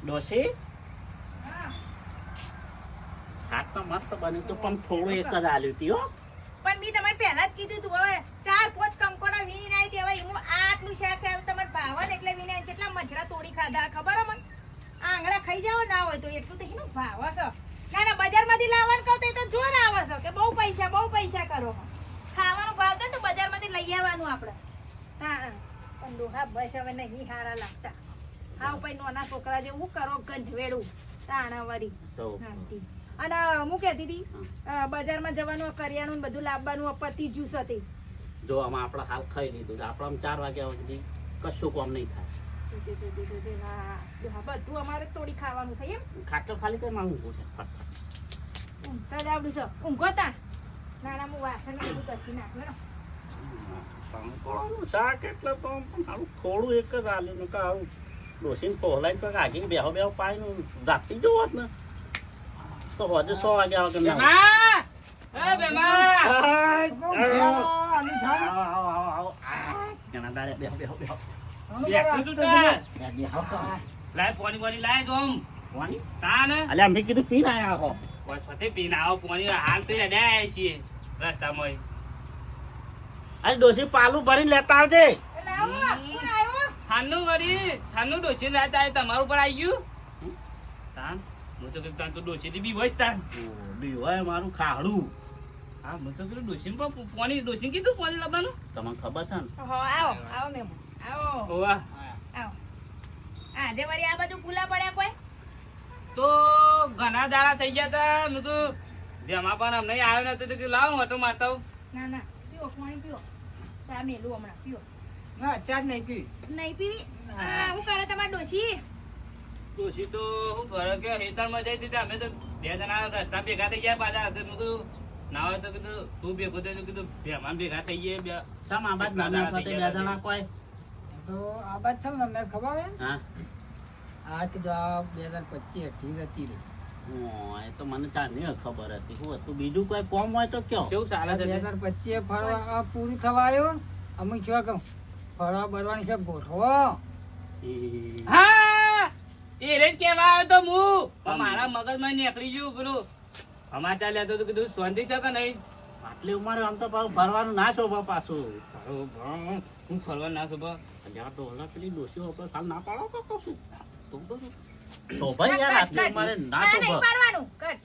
ડોશી શાક તો મસ્ત બન્યું તું પણ થોડું એક જ આલ્યું તી હો. પણ મેં તમારે પહેલા જ કીધું તું હવે 4-5 કંકોડા વીણી નાઈ દેવાય હું આટલું શાક ખાવ તમારે ભાવે ને એટલે વીણે કેટલા મજરા તોડી ખાધા ખબર હે મને આ આંગળા ખાઈ જાવ ના હોય તો એટલું તો એનું ભાવ છે ના ના બજારમાંથી લાવવાનું કહું તો એ તો જોર આવે છે કે બહુ પૈસા કરો ખાવાનું ભાવ તો બજારમાંથી લઈ આવવાનું આપણે હા પણ ડોહા બસ હવે નહીં હારા લાગતા હા પછી નાના છોકરા જેવું કરો ગંધવેડું તાણા વરી શાંતિ અને હું કહેતી હતી બજારમાં જવાનું કરિયાણું બધું લાવવાનું પતિ જ્યુસ હતી જો આમાં આપણે હાલ ખાઈ લીધું આપણા 4 વાગ્યા સુધી કશું કામ નહીં થાય બધું અમારે તોડી ખાવાનું છે એમ ખાટલો ખાલી કઈ માંગવું છે ઊંઘતા જ આવડું છે ઊંઘો તા નાના હું વાસણ બધું કચી નાખ્યું કંકોડાનું શાક એટલે તો થોડું એક જ આલ્યું ને કાળું ડોસીને પહોલાઈને તો આગી બેહો પાય જાતી જવો જ ને તો હજુ 100 વાગ્યા વગર અમે કીધું પીને આયા અરે ડોસી પાલું ભરીને લેતા આવજે. તમારું પર આવી ગયું હું તો કીધું તો ડોસી બી હોય તાન બીવાય મારું ખાડું. હા હું તો કીધું ડોસી પાણી ડોસી કીધું પાણી લાવવાનું તમને ખબર છે ને આવો મેમ આવો આજે વળી આ બાજુ ભૂલા પડ્યા કોઈ તો ઘણા દાડા થઈ ગયા તા મેં તો જેમાં પણ અમને આવ્યો નતો તો લાવો ઓટો મારતા ના પીઓ પાણી પીઓ ચા મેલું હમણાં પીઓ ના ચાર નહીં પી નહીં પીવી હું કરે તમારી ડોશી ડોસી તો હું ઘરે કે હેતરમાં જઈ દીધા અમે તો 2 જણા રસ્તા ભેગા થઈ ગયા પાછા મેં કીધું ના હોય તો કીધું તું ભેગો થઈ કીધું બેમાં ભેગા થઈ ગયા સમ આબાદ નાના સાથે 2 જણા કોઈ તો આ બાદ છે ને તમને ખબર હે હા આ કીધું આ 2025 હતી રે એ તો મને ચાંદી ખબર હતી શું હતું બીજું કોઈ કોમ હોય તો કયો કેવું ચાલે છે 2025 ફરવા પૂરું થવા આવ્યું અમે કેવા કહું ફરવા બરવાની છે ગોઠવો હા એ રે કેવા આવ્યો તો હું પણ મારા મગજમાં નીકળી ગયું પેલું સમાચાર લેતો તો કીધું શાંતિ છે કે નહીં આટલી ઉંમરે આમ તો પાછું ભરવાનું ના શોભા પાછું હું ફરવા ના શોભા જ્યાં તો ઓલા પેલી ડોસી ઉપર સાલ ના પાડો તો કશું શોભા યાર આટલી ઉંમરે ના શોભા પાડવાનું કટ